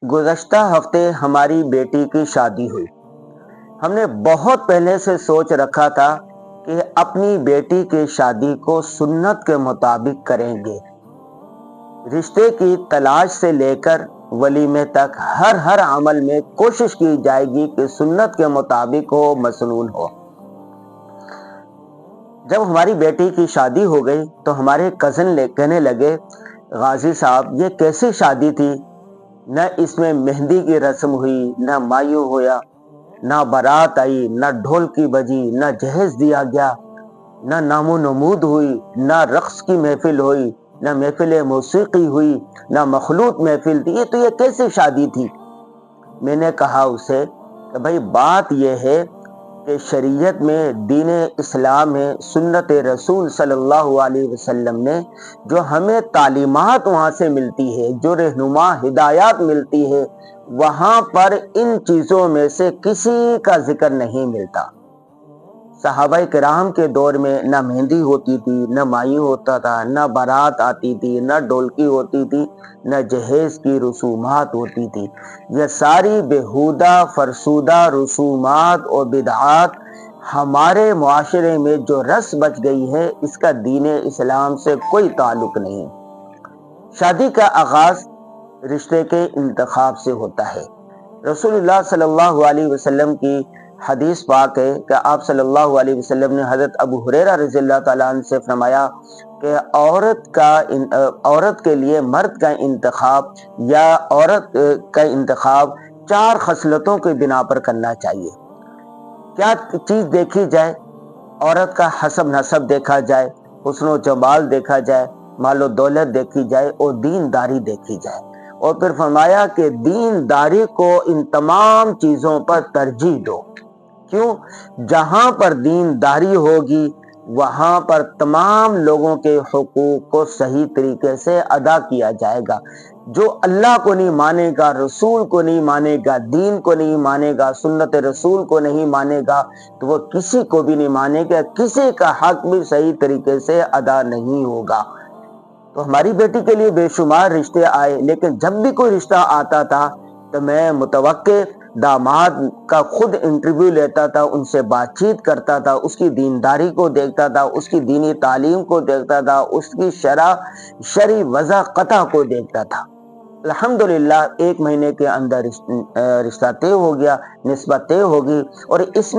گزشتہ ہفتے ہماری بیٹی کی شادی ہوئی۔ ہم نے بہت پہلے سے سوچ رکھا تھا کہ اپنی بیٹی کی شادی کو سنت کے مطابق کریں گے۔ رشتے کی تلاش سے لے کر ولیمے تک ہر عمل میں کوشش کی جائے گی کہ سنت کے مطابق ہو، مسنون ہو۔ جب ہماری بیٹی کی شادی ہو گئی تو ہمارے کزن کہنے لگے، غازی صاحب یہ کیسی شادی تھی؟ نہ اس میں مہندی کی رسم ہوئی، نہ مایو ہویا، نہ بارات آئی، نہ ڈھول کی بجی، نہ جہیز دیا گیا، نہ نام و نمود ہوئی، نہ رقص کی محفل ہوئی، نہ محفل موسیقی ہوئی، نہ مخلوط محفل تھی۔ یہ کیسی شادی تھی؟ میں نے کہا اسے کہ بھائی بات یہ ہے کہ شریعت میں، دین اسلام میں، سنت رسول صلی اللہ علیہ وسلم نے جو ہمیں تعلیمات وہاں سے ملتی ہے، جو رہنما ہدایات ملتی ہے، وہاں پر ان چیزوں میں سے کسی کا ذکر نہیں ملتا۔ صحابہ کرام کے دور میں نہ مہندی ہوتی تھی، نہ مائی ہوتا تھا، نہ بارات آتی تھی، نہ ڈھولکی ہوتی تھی، نہ جہیز کی رسومات ہوتی تھی۔ یہ ساری بےہودہ فرسودہ رسومات اور بدعات ہمارے معاشرے میں جو رس بچ گئی ہے، اس کا دین اسلام سے کوئی تعلق نہیں۔ شادی کا آغاز رشتے کے انتخاب سے ہوتا ہے۔ رسول اللہ صلی اللہ علیہ وسلم کی حدیث پاک ہے کہ آپ صلی اللہ علیہ وسلم نے حضرت ابو ہریرہ رضی اللہ تعالیٰ عنہ سے فرمایا کہ عورت کے لیے مرد کا انتخاب یا عورت کا انتخاب 4 خصلتوں کی بنا پر کرنا چاہیے۔ کیا چیز دیکھی جائے؟ عورت کا حسب نسب دیکھا جائے، حسن و جمال دیکھا جائے، مال و دولت دیکھی جائے اور دینداری دیکھی جائے۔ اور پھر فرمایا کہ دینداری کو ان تمام چیزوں پر ترجیح دو۔ کیوں؟ جہاں پر دینداری ہوگی وہاں پر تمام لوگوں کے حقوق کو صحیح طریقے سے ادا کیا جائے گا۔ جو اللہ کو نہیں مانے گا، رسول کو نہیں مانے گا، دین کو نہیں مانے گا، سنت رسول کو نہیں مانے گا، تو وہ کسی کو بھی نہیں مانے گا، کسی کا حق بھی صحیح طریقے سے ادا نہیں ہوگا۔ تو ہماری بیٹی کے لیے بے شمار رشتے آئے، لیکن جب بھی کوئی رشتہ آتا تھا تو میں متوقع داماد کا خود انٹرویو لیتا تھا، ان سے بات چیت کرتا تھا، اس کی دینداری کو دیکھتا تھا، اس کی دینی تعلیم کو دیکھتا تھا، اس کی شرعی وضاحت کو دیکھتا تھا۔ الحمدللہ 1 مہینے کے اندر رشتہ طے ہو گیا، نسبت طے ہوگی۔ اور اس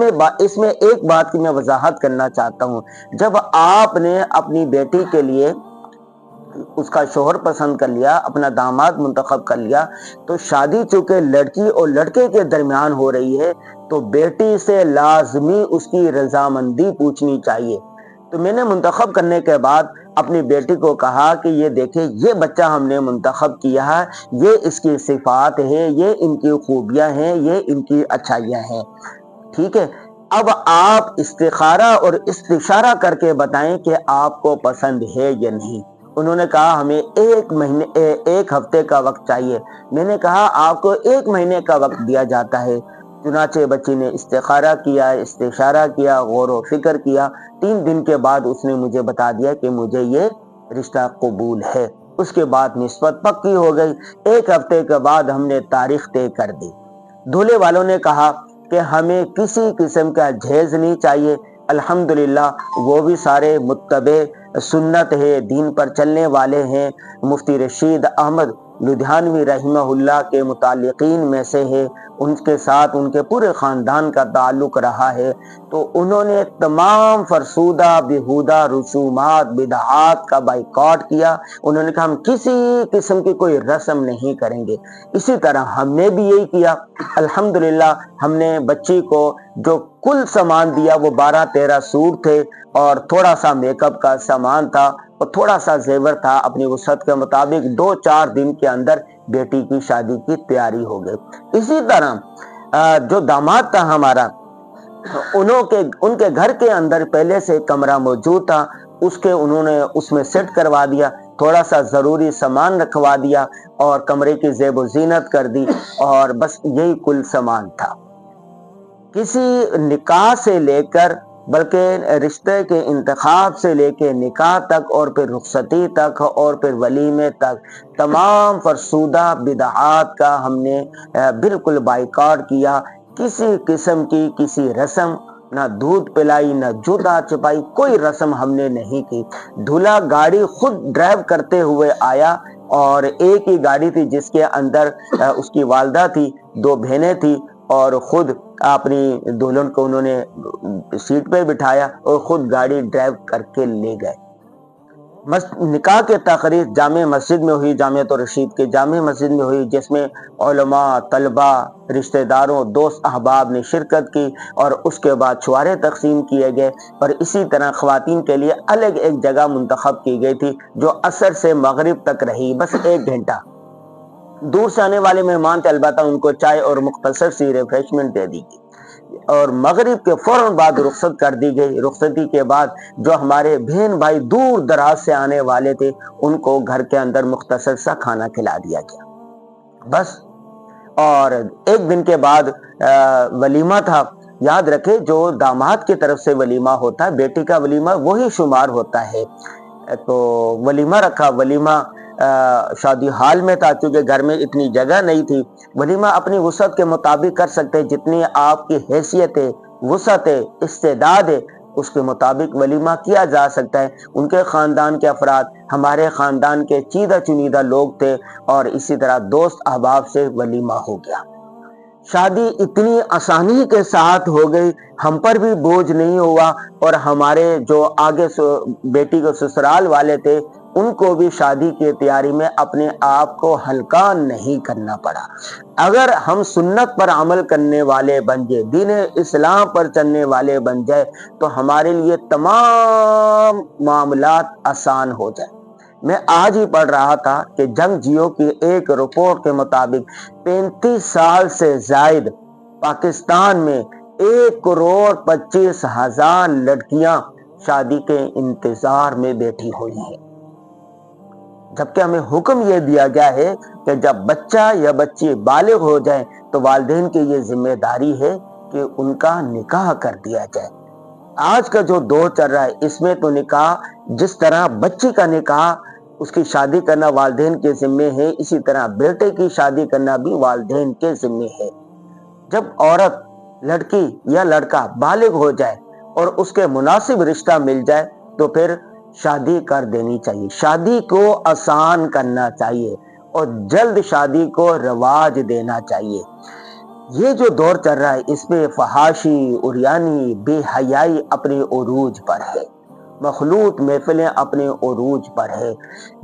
میں ایک بات کی میں وضاحت کرنا چاہتا ہوں، جب آپ نے اپنی بیٹی کے لیے اس کا شوہر پسند کر لیا، اپنا داماد منتخب کر لیا، تو شادی چونکہ لڑکی اور لڑکے کے درمیان ہو رہی ہے تو بیٹی سے لازمی اس کی رضامندی پوچھنی چاہیے۔ تو میں نے منتخب کرنے کے بعد اپنی بیٹی کو کہا کہ یہ دیکھیں، یہ بچہ ہم نے منتخب کیا ہے، یہ اس کی صفات ہیں، یہ ان کی خوبیاں ہیں، یہ ان کی اچھائیاں ہیں، ٹھیک ہے؟ اب آپ استخارہ اور استشارہ کر کے بتائیں کہ آپ کو پسند ہے یا نہیں۔ انہوں نے کہا ہمیں 1 ہفتے کا وقت چاہیے۔ میں نے کہا آپ کو 1 مہینے کا وقت دیا جاتا ہے۔ چنانچہ بچی نے استخارہ کیا، استشارہ کیا، غور و فکر کیا۔ 3 دن کے بعد اس نے مجھے بتا دیا کہ مجھے یہ رشتہ قبول ہے۔ اس کے بعد نسبت پکی ہو گئی۔ 1 ہفتے کے بعد ہم نے تاریخ طے کر دی۔ دولہے والوں نے کہا کہ ہمیں کسی قسم کا جہیز نہیں چاہیے۔ الحمدللہ وہ بھی سارے متبع سنت ہے، دین پر چلنے والے ہیں۔ مفتی رشید احمد لدھیانوی رحمہ اللہ کے متعلقین میں سے ہے، ان کے ساتھ ان کے پورے خاندان کا تعلق رہا ہے۔ تو انہوں نے تمام فرسودہ بیہودہ رسومات بدعات کا بائیکاٹ کیا۔ انہوں نے کہا ہم کسی قسم کی کوئی رسم نہیں کریں گے۔ اسی طرح ہم نے بھی یہی کیا۔ الحمدللہ ہم نے بچی کو جو کل سامان دیا وہ 12-13 سوٹ تھے اور تھوڑا سا میک اپ کا سامان تھا اور تھوڑا سا زیور تھا۔ اپنی وسعت کے مطابق 2-4 دن کے اندر بیٹی کی شادی کی تیاری ہو گئی۔ اسی طرح جو داماد تھا ہمارا، ان کے گھر کے اندر پہلے سے کمرہ موجود تھا، انہوں نے اس میں سیٹ کروا دیا، تھوڑا سا ضروری سامان رکھوا دیا اور کمرے کی زیب و زینت کر دی، اور بس یہی کل سامان تھا۔ کسی نکاح سے لے کر بلکہ رشتے کے انتخاب سے لے کے نکاح تک اور پھر رخصتی تک اور پھر ولیمے تک تمام فرسودہ بدعات کا ہم نے بالکل بائیکاٹ کیا۔ کسی قسم کی کسی رسم، نہ دودھ پلائی نہ جوتا چپائی، کوئی رسم ہم نے نہیں کی۔ دھلا گاڑی خود ڈرائیو کرتے ہوئے آیا، اور ایک ہی گاڑی تھی جس کے اندر اس کی والدہ تھی، 2 بہنیں تھی، اور خود اپنی دلہن کو انہوں نے سیٹ پہ بٹھایا اور خود گاڑی ڈرائیو کر کے لے گئے۔ نکاح کی تقریب جامع مسجد میں ہوئی، جامعۃ الرشید کے جامع مسجد میں ہوئی، جس میں علماء، طلباء، رشتہ داروں، دوست احباب نے شرکت کی، اور اس کے بعد چھوارے تقسیم کیے گئے، اور اسی طرح خواتین کے لیے الگ ایک جگہ منتخب کی گئی تھی جو عصر سے مغرب تک رہی، بس 1 گھنٹہ۔ دور سے آنے والے مہمان تھے، البتہ ان کو چائے اور مختصر سی ریفریشمنٹ دے دی گئی، اور مغرب کے فوراً بعد رخصت کر دی گئی۔ رخصتی کے بعد جو ہمارے بہن بھائی دور دراز سے آنے والے تھے، ان کو گھر کے اندر مختصر سا کھانا کھلا دیا گیا، بس۔ اور 1 دن کے بعد ولیمہ تھا۔ یاد رکھے، جو داماد کی طرف سے ولیمہ ہوتا ہے، بیٹی کا ولیمہ وہی شمار ہوتا ہے۔ تو ولیمہ رکھا، ولیمہ شادی حال میں تھا، کیونکہ گھر میں اتنی جگہ نہیں تھی۔ ولیمہ اپنی وسعت کے مطابق کر سکتے، جتنی آپ کی حیثیت ہے، وسعت ہے، استعداد ہے، اس کے مطابق ولیمہ کیا جا سکتا ہے۔ ان کے خاندان کے افراد ہمارے خاندان کے چیدہ چنیدہ لوگ تھے، اور اسی طرح دوست احباب سے ولیمہ ہو گیا۔ شادی اتنی آسانی کے ساتھ ہو گئی، ہم پر بھی بوجھ نہیں ہوا، اور ہمارے جو آگے بیٹی کے سسرال والے تھے، ان کو بھی شادی کی تیاری میں اپنے آپ کو ہلکا نہیں کرنا پڑا۔ اگر ہم سنت پر عمل کرنے والے بن جائے، دین اسلام پر چلنے والے بن جائے، تو ہمارے لیے تمام معاملات آسان ہو جائے۔ میں آج ہی پڑھ رہا تھا کہ جنگ جیو کی ایک رپورٹ کے مطابق 35 سال سے زائد پاکستان میں 1,25,000 لڑکیاں شادی کے انتظار میں بیٹھی ہوئی ہیں، جبکہ ہمیں حکم یہ دیا گیا ہے کہ جب بچہ یا بچی بالغ ہو جائے تو والدین کی یہ ذمہ داری ہے کہ ان کا نکاح کر دیا جائے۔ آج کا جو دور چل رہا ہے، اس میں تو نکاح، جس طرح بچی کا نکاح، اس کی شادی کرنا والدین کے ذمے ہے، اسی طرح بیٹے کی شادی کرنا بھی والدین کے ذمے ہے۔ جب عورت، لڑکی یا لڑکا بالغ ہو جائے اور اس کے مناسب رشتہ مل جائے تو پھر شادی کر دینی چاہیے۔ شادی کو آسان کرنا چاہیے اور جلد شادی کو رواج دینا چاہیے۔ یہ جو دور چل رہا ہے، اس میں فحاشی، عریانی، بے حیائی اپنے عروج پر ہے، مخلوط محفلیں اپنے عروج پر ہے۔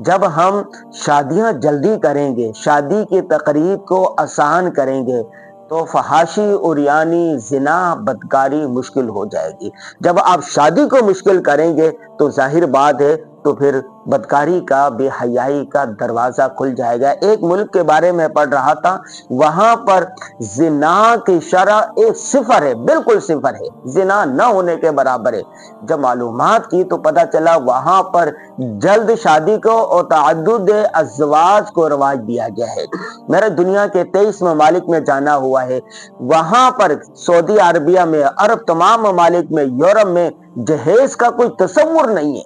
جب ہم شادیاں جلدی کریں گے، شادی کی تقریب کو آسان کریں گے، تو فحاشی، عریانی، زنا، بدکاری مشکل ہو جائے گی۔ جب آپ شادی کو مشکل کریں گے تو ظاہر بات ہے، تو پھر بدکاری کا، بے حیائی کا دروازہ کھل جائے گا۔ ایک ملک کے بارے میں پڑھ رہا تھا، وہاں پر زنا کی شرح 0 ہے، بالکل 0 ہے، زنا نہ ہونے کے برابر ہے۔ جب معلومات کی تو پتہ چلا وہاں پر جلد شادی کو اور تعدد ازواج کو رواج دیا گیا ہے۔ میرے دنیا کے 23 ممالک میں جانا ہوا ہے، وہاں پر سعودی عربیہ میں، عرب تمام ممالک میں، یورپ میں جہیز کا کوئی تصور نہیں ہے۔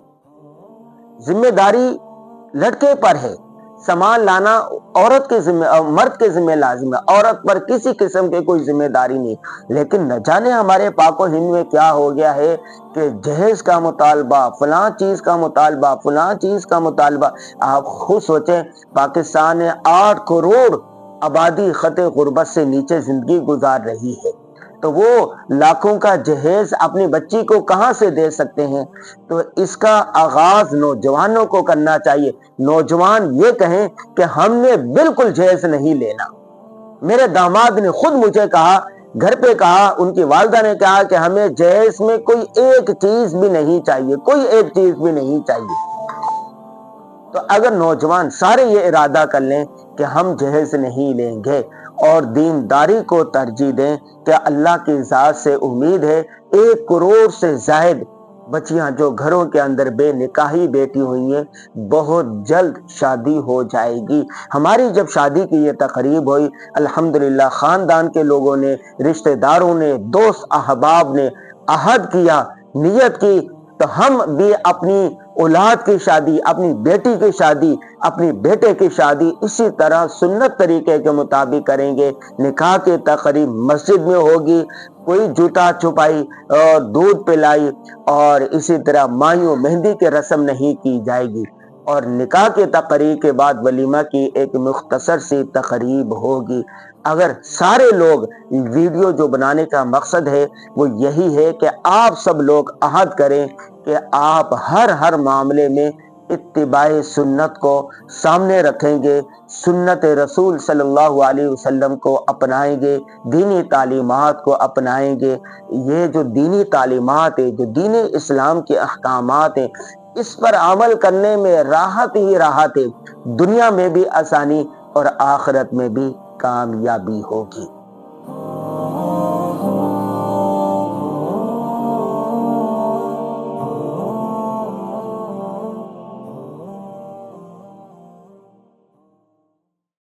ذمہ داری لڑکے پر ہے، سامان لانا عورت کے ذمہ، مرد کے ذمہ لازم ہے، عورت پر کسی قسم کی کوئی ذمہ داری نہیں۔ لیکن نہ جانے ہمارے پاک و ہند میں کیا ہو گیا ہے کہ جہیز کا مطالبہ، فلاں چیز کا مطالبہ، فلاں چیز کا مطالبہ۔ آپ خود سوچیں، پاکستان میں 8 کروڑ آبادی خط غربت سے نیچے زندگی گزار رہی ہے، تو وہ لاکھوں کا جہیز اپنی بچی کو کہاں سے دے سکتے ہیں؟ تو اس کا آغاز نوجوانوں کو کرنا چاہیے۔ نوجوان یہ کہیں کہ ہم نے بالکل جہیز نہیں لینا۔ میرے داماد نے خود مجھے کہا، گھر پہ کہا، ان کی والدہ نے کہا کہ ہمیں جہیز میں کوئی ایک چیز بھی نہیں چاہیے، کوئی ایک چیز بھی نہیں چاہیے۔ تو اگر نوجوان سارے یہ ارادہ کر لیں کہ ہم جہیز نہیں لیں گے اور دینداری کو ترجیح دیں، کہ اللہ کی ذات سے امید ہے 1 کروڑ سے زائد بچیاں جو گھروں کے اندر بے نکاحی بیٹھی ہوئی ہیں، بہت جلد شادی ہو جائے گی۔ ہماری جب شادی کی یہ تقریب ہوئی، الحمدللہ خاندان کے لوگوں نے، رشتہ داروں نے، دوست احباب نے عہد کیا نیت کی تو ہم بھی اپنی اولاد کی شادی، اپنی بیٹی کی شادی، اپنی بیٹے کی شادی اسی طرح سنت طریقے کے مطابق کریں گے۔ نکاح کی تقریب مسجد میں ہوگی، کوئی جوتا چھپائی اور دودھ پلائی اور اسی طرح مایوں مہندی کی رسم نہیں کی جائے گی، اور نکاح کی تقریب کے بعد ولیمہ کی ایک مختصر سی تقریب ہوگی۔ اگر سارے لوگ، ویڈیو جو بنانے کا مقصد ہے وہ یہی ہے کہ آپ سب لوگ عہد کریں کہ آپ ہر معاملے میں اتباع سنت کو سامنے رکھیں گے، سنت رسول صلی اللہ علیہ وسلم کو اپنائیں گے، دینی تعلیمات کو اپنائیں گے۔ یہ جو دینی تعلیمات ہیں، جو دین اسلام کے احکامات ہیں، اس پر عمل کرنے میں راحت ہی راحت ہے، دنیا میں بھی آسانی اور آخرت میں بھی کامیابی ہوگی۔